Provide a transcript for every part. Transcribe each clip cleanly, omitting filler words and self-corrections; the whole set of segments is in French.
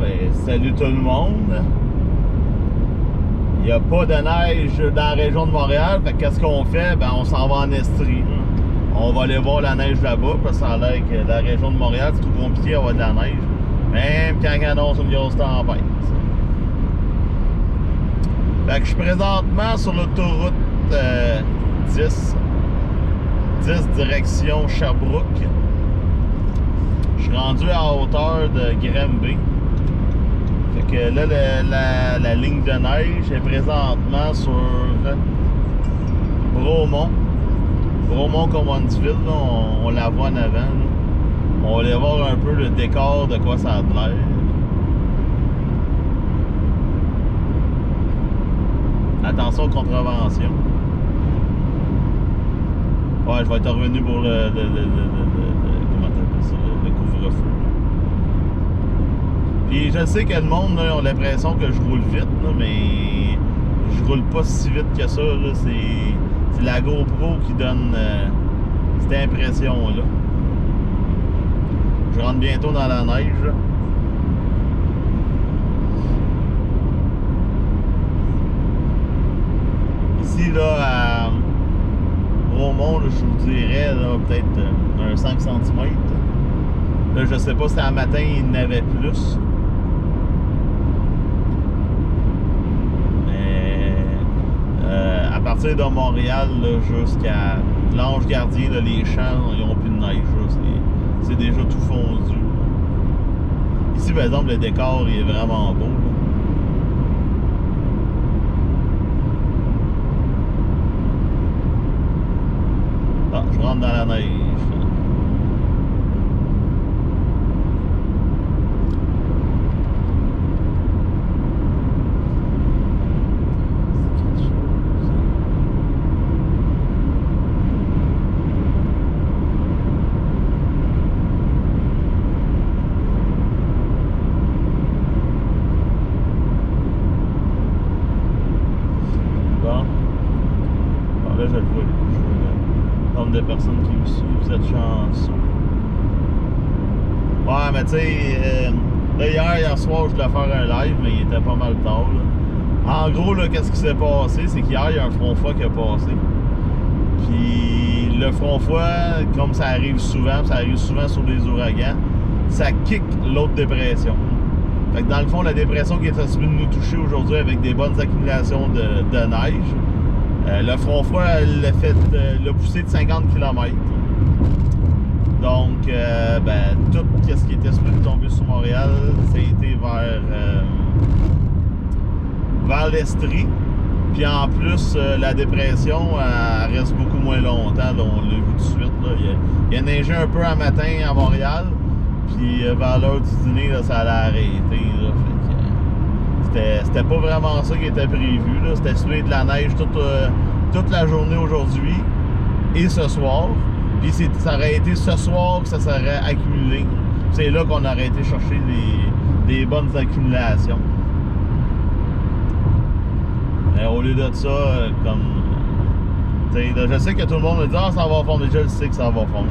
ben, salut tout le monde. Il n'y a pas de neige dans la région de Montréal. Fait qu'est-ce qu'on fait? Ben, on s'en va en Estrie. On va aller voir la neige là-bas, parce que ça a l'air que la région de Montréal, c'est trop compliqué d'avoir de la neige. Même quand on annonce une grosse tempête. Fait que je suis présentement sur l'autoroute 10 direction Sherbrooke. Je suis rendu à hauteur de Granby. Fait que là, la ligne de neige est présentement sur Bromont. Bromont-Cowansville, on la voit en avant. Là. On va aller voir un peu le décor de quoi ça a l'air. Attention aux contraventions. Ouais, je vais être revenu pour le comment t'appelles ça, le couvre-feu. Puis je sais que le monde là, a l'impression que je roule vite, là, mais je roule pas si vite que ça. C'est la GoPro qui donne cette impression-là. Je rentre bientôt dans la neige. Là. Ici, là, à Bromont, là, je vous dirais peut-être un 5 cm. Là, je sais pas si un matin, il y en avait plus. Mais à partir de Montréal jusqu'à l'Ange Gardien, là, les champs, ils n'ont plus de neige. C'est déjà tout fondu. Ici, par exemple, le décor il est vraiment beau. Là. Ah, je rentre dans la neige. Là, je le vois. Le nombre de personnes qui me suivent, vous êtes chanceux. Ouais, mais tu sais, là, hier soir, je voulais faire un live, mais il était pas mal tard. Là. En gros, là, qu'est-ce qui s'est passé? C'est qu'hier, il y a un front froid qui a passé. Puis le front froid, comme ça arrive souvent sur les ouragans, ça kick l'autre dépression. Fait que dans le fond, la dépression qui est possible de nous toucher aujourd'hui avec des bonnes accumulations de neige, le front froid l'a poussé de 50 km. Donc, ben, tout ce qui était supposé tomber sur Montréal, ça a été vers l'Estrie. Puis en plus, la dépression, elle reste beaucoup moins longtemps. Là, on l'a vu tout de suite. Là. Il a neigé un peu un matin à Montréal. Puis vers l'heure du dîner, là, ça allait arrêter. Là. C'était pas vraiment ça qui était prévu. C'était celui de la neige toute la journée aujourd'hui et ce soir. Puis ça aurait été ce soir que ça serait accumulé. C'est là qu'on aurait été chercher des bonnes accumulations. Mais au lieu de ça, comme... je sais que tout le monde me dit « Ah, ça va fondre. » Je le sais que ça va fondre.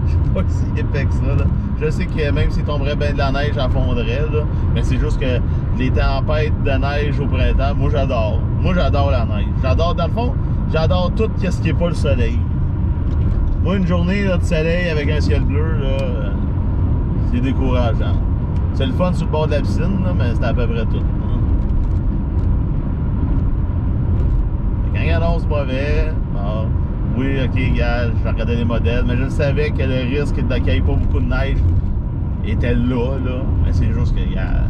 Je suis pas si épais que ça. Là. Je sais que même s'il tomberait bien de la neige, elle fondrait. Là. Mais c'est juste que les tempêtes de neige au printemps, moi j'adore. Moi j'adore la neige. J'adore, dans le fond, j'adore tout ce qui n'est pas le soleil. Moi, une journée là, de soleil avec un ciel bleu, c'est décourageant. C'est le fun sur le bord de la piscine, là, mais c'est à peu près tout. Quand il annonce mauvais, bon, oui, ok, gars, je regardais les modèles, mais je savais que le risque qu'il n'y ait pas beaucoup de neige était là. Mais c'est juste que, gars,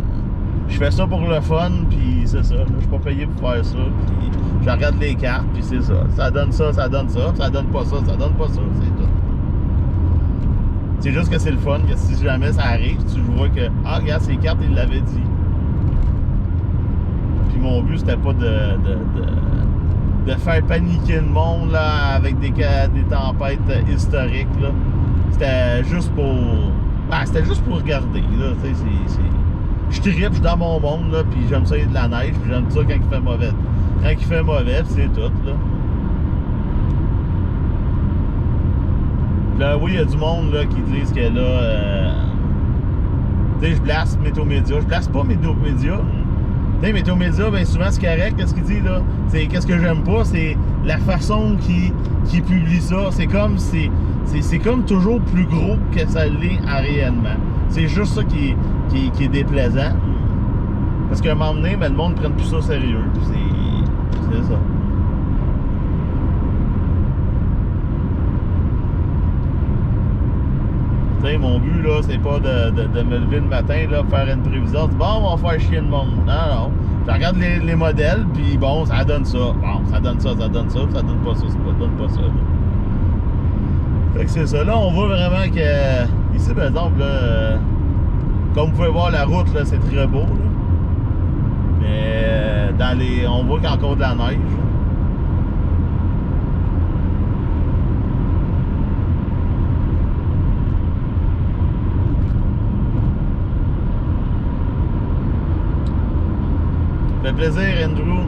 je fais ça pour le fun, puis c'est ça. Je suis pas payé pour faire ça, puis je regarde les cartes, puis c'est ça. Ça donne ça, ça donne ça, ça donne pas ça, ça donne pas ça, c'est tout. C'est juste que c'est le fun, que si jamais ça arrive, tu vois que, ah, regarde, ces cartes, il l'avait dit. Puis mon but, c'était pas de faire paniquer le monde là, avec des tempêtes historiques. C'était juste pour... Ben, c'était juste pour regarder. Là, je trippe, je suis dans mon monde, là, puis j'aime ça, il y a de la neige, puis j'aime ça quand il fait mauvais. Quand il fait mauvais, c'est tout. Là. Là, oui, il y a du monde là, qui disent que là, Tu sais, je blasse Météo Média. Je blasse pas Météo Média. Tu sais, Météo Média, bien souvent, c'est correct. Qu'est-ce qu'il dit, là? Qu'est-ce que j'aime pas? C'est la façon qu'il publie ça. C'est comme toujours plus gros que ça l'est réellement. C'est juste ça qui est déplaisant. Parce qu'à un moment donné, ben, le monde ne prenne plus ça au sérieux. C'est ça. T'sais, mon but, là, c'est pas de me lever le matin, là, faire une prévision, bon, on va faire chier le monde. Non. Je regarde les modèles, puis bon, ça donne ça. Bon, ça donne ça, ça donne ça, ça donne pas ça, ça donne pas ça. Là. Fait que c'est ça. Là, on voit vraiment que, ici, par exemple, là, comme vous pouvez voir, la route, là, c'est très beau, là. Mais on voit qu'il y a encore de la neige. Ça fait plaisir, Andrew.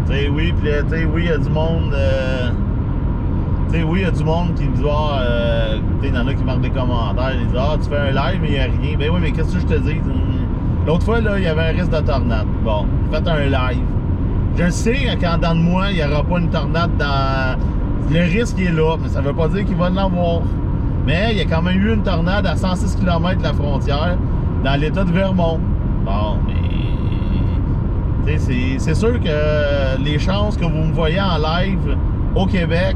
T'sais, oui, puis oui, il y a du monde. Oui, il y a du monde qui me dit, il y en a qui marquent des commentaires, ils disent, tu fais un live, mais il n'y a rien. Ben oui, mais qu'est-ce que je te dis? L'autre fois, là, il y avait un risque de tornade. Bon, faites un live. Je sais qu'en dedans de moi, il n'y aura pas une tornade dans. Le risque est là, mais ça ne veut pas dire qu'il va en avoir. Mais il y a quand même eu une tornade à 106 km de la frontière, dans l'état de Vermont. Bon, mais. C'est sûr que les chances que vous me voyez en live au Québec,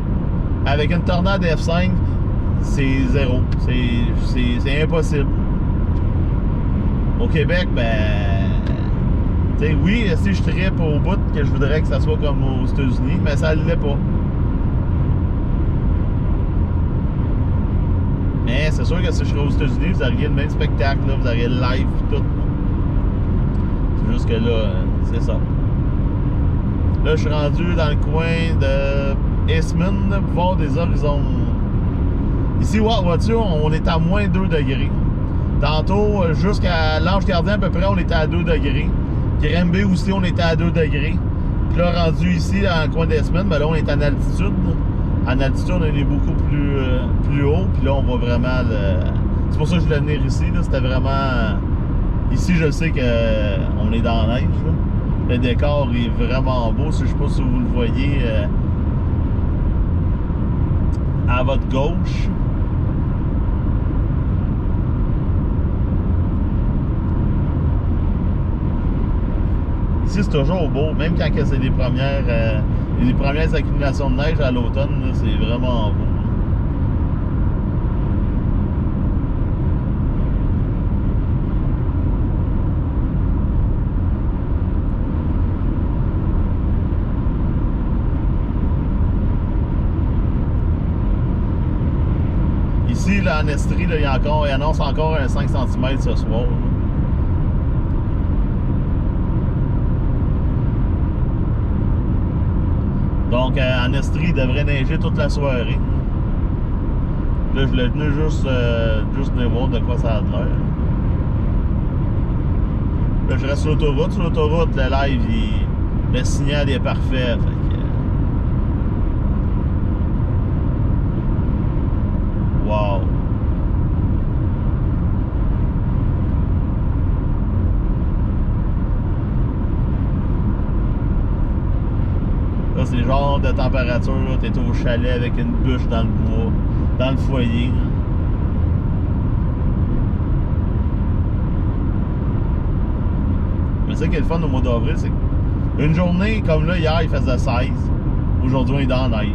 avec une tornade F5, c'est zéro. C'est impossible. Au Québec, ben. T'sais, oui, si je trippe au bout que je voudrais que ça soit comme aux États-Unis, mais ça ne l'est pas. Mais c'est sûr que si je serais aux États-Unis, vous auriez le même spectacle, là, vous auriez le live et tout. C'est juste que là, c'est ça. Là, je suis rendu dans le coin de Eastman pour voir des horizons. Ici, vois-tu, on est à moins 2 degrés. Tantôt, jusqu'à l'Ange Gardien, à peu près, on était à 2 degrés. Granby aussi, on était à 2 degrés. Puis là, rendu ici, dans le coin d'Eastman, ben là, on est en altitude. En altitude, on est beaucoup plus haut. Puis là, on voit vraiment le. C'est pour ça que je voulais venir ici. C'était vraiment. Ici, je sais qu'on est dans la neige. Là. Le décor est vraiment beau. Je ne sais pas si vous le voyez à votre gauche. Ici, c'est toujours beau. Même quand c'est les premières accumulations de neige à l'automne, c'est vraiment beau. Ici, là, en Estrie, là, il annonce encore un 5 cm ce soir. Là. Donc, en Estrie, il devrait neiger toute la soirée. Là, je voulais venir juste venir voir de quoi ça a l'air. Là, je reste sur l'autoroute. Sur l'autoroute, le live, le signal est parfait. Fait que... Wow! Là, c'est le genre de température, là, t'es au chalet avec une bûche dans le bois, dans le foyer. Là. Mais ça qui est le fun au mois d'avril, c'est qu'une journée comme là, hier, il faisait 16. Aujourd'hui, on est dans la neige.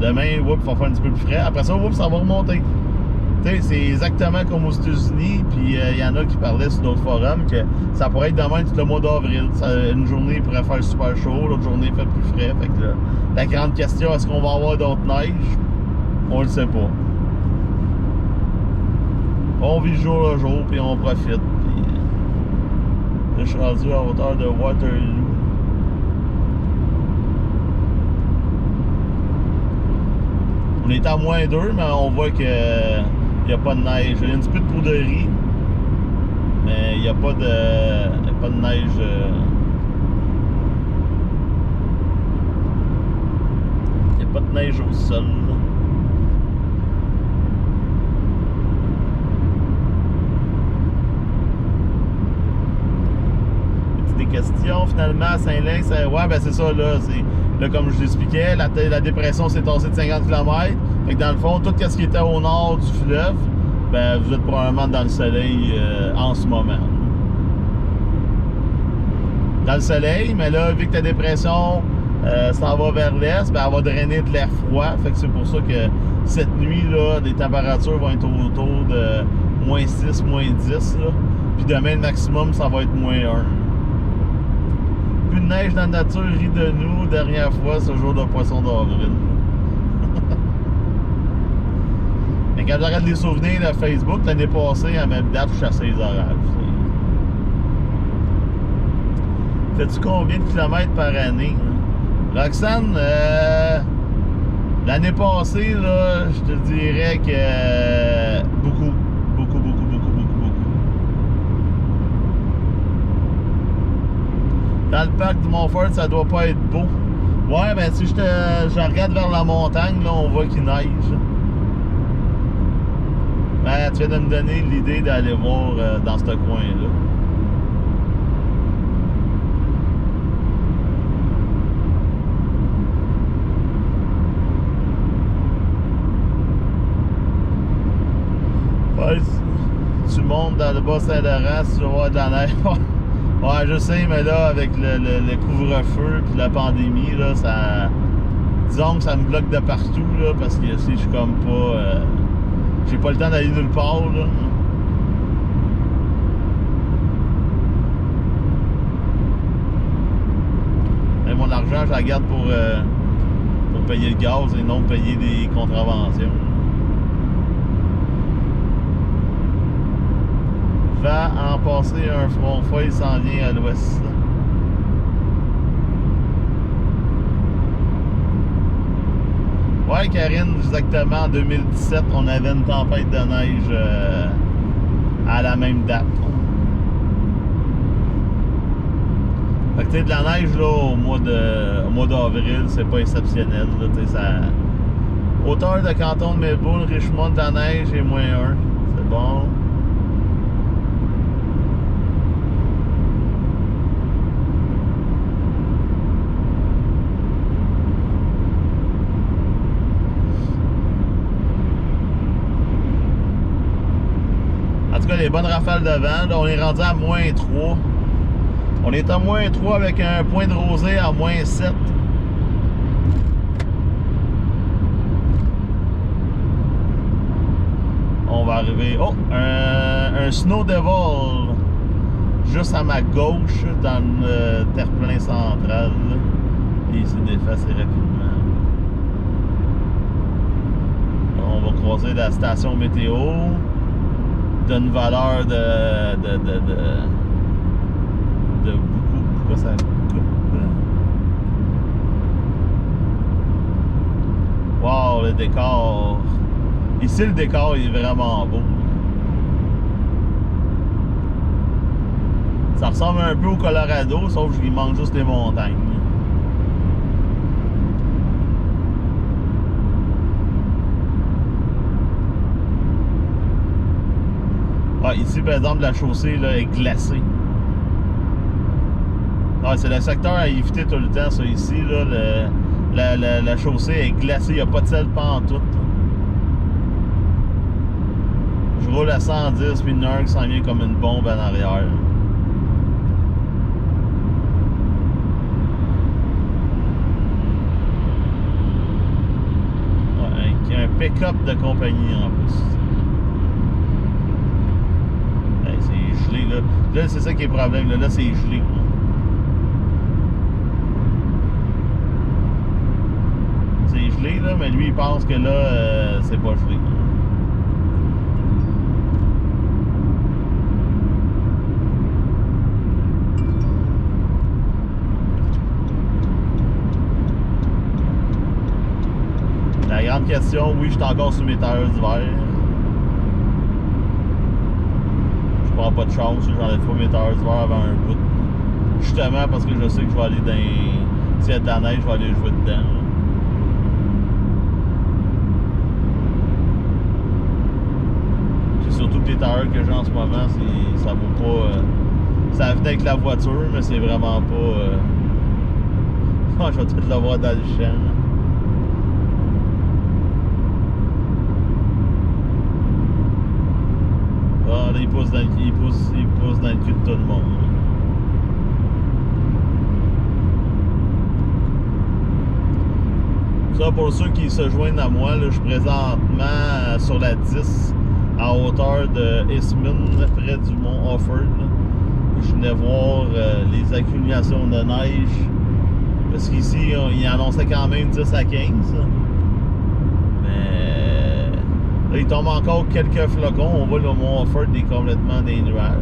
Demain, il va faire un petit peu plus frais. Après ça, ça va remonter. C'est exactement comme aux États-Unis, puis il y en a qui parlaient sur d'autres forums que ça pourrait être demain tout le mois d'avril. Une journée, il pourrait faire super chaud, l'autre journée, il fait plus frais. Fait que là, la grande question, est-ce qu'on va avoir d'autres neiges? On le sait pas. On vit jour le jour, puis on profite. Puis, là, je suis rendu à hauteur de Waterloo. On est à moins 2, mais on voit que il n'y a pas de neige. Il y a un petit peu de poudrerie, mais il n'y a pas de neige. Il n'y a pas de neige au sol. Là. Des questions finalement à Saint-Lin, ouais, ben c'est ça là. Là, comme je l'expliquais, la dépression s'est tassée de 50 km. Fait que dans le fond, tout ce qui était au nord du fleuve, ben vous êtes probablement dans le soleil en ce moment. Dans le soleil, mais là, vu que ta dépression s'en va vers l'est, ben elle va drainer de l'air froid. Fait que c'est pour ça que cette nuit, là, les températures vont être autour de moins 6, moins 10. Là. Puis demain, le maximum, ça va être moins 1. Plus de neige dans la nature rit de nous. Dernière fois, ce jour de poisson d'avril. Mais quand j'arrête les souvenirs de Facebook, l'année passée, à la même date, je chassais les orages. Fais-tu combien de kilomètres par année? Roxane, l'année passée, là, je te dirais que beaucoup. Dans le parc du Montfort, ça doit pas être beau. Ouais, ben si je regarde vers la montagne, là, on voit qu'il neige. Ben, tu viens de me donner l'idée d'aller voir dans ce coin-là. Ouais, tu montes dans le Bas-Saint-Laurent, si tu vas voir de la neige. Ouais, je sais, mais là, avec le couvre-feu et la pandémie, là, ça... Disons que ça me bloque de partout, là, parce que si je suis comme pas... j'ai pas le temps d'aller nulle part, là. Mais mon argent, je la garde pour payer le gaz et non payer des contraventions. Va en passer un front feuille s'en vient à l'ouest. Ouais, Karine, exactement, en 2017, on avait une tempête de neige à la même date. Fait que tu sais, de la neige là, au mois d'avril, c'est pas exceptionnel. Là, ça... Hauteur de canton de Melbourne, Richmond, de la neige et moins 1. C'est bon. En tout cas, les bonnes rafales de vent. Là, on est rendu à moins 3. On est à moins 3 avec un point de rosée à moins 7. On va arriver... Oh! Un snow devil juste à ma gauche dans le terre-plein central. Et il s'est défait assez rapidement. On va croiser la station météo d'une valeur de beaucoup. Pourquoi ça coupe? Wow, le décor. Ici, le décor il est vraiment beau. Ça ressemble un peu au Colorado, sauf qu'il manque juste les montagnes. Ah, ici, par exemple, la chaussée là, est glacée. Ah, c'est le secteur à éviter tout le temps, ça, ici. Là, la chaussée est glacée, il n'y a pas de sel pantoute. Je roule à 110, puis une heure qui s'en vient comme une bombe en arrière. Ouais, il y a un pick-up de compagnie en plus. C'est gelé, là. Là, c'est ça qui est le problème. Là, c'est gelé. C'est gelé, là, mais lui, il pense que là, c'est pas gelé. La grande question, oui, je suis encore sur mes tailleurs d'hiver. Je prends pas de chance, j'enlève pas mes tailleurs d'hiver avant un bout. Justement parce que je sais que je vais aller dans... S'il y a de la neige, je vais aller jouer dedans. tailleurs que j'ai en ce moment, ça vaut pas... ça venait avec la voiture, mais c'est vraiment pas... Oh, je vais peut-être l'avoir dans le champ. Ah, là, il pousse dans le cul de tout le monde. Ça, pour ceux qui se joignent à moi, là, je suis présentement sur la 10 à hauteur de Ismine, près du mont Offord. Je venais voir les accumulations de neige. Parce qu'ici, il annonçait quand même 10 à 15. Mais là, il tombe encore quelques flocons. On voit le mont Offord est complètement des nuages.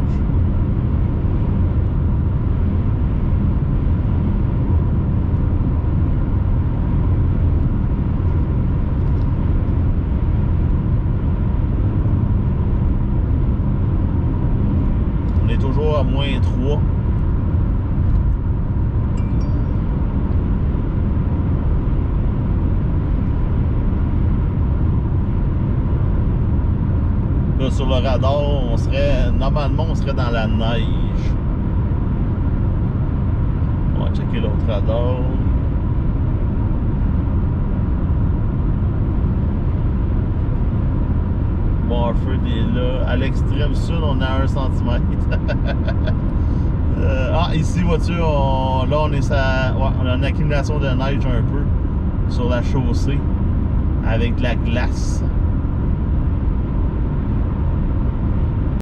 On est toujours à moins 3. Là, sur le radar, normalement, on serait dans la neige. On va checker l'autre radar. Morford est là. À l'extrême sud, on a 1 cm. Ici, voiture, là, on a une accumulation de neige un peu sur la chaussée avec de la glace.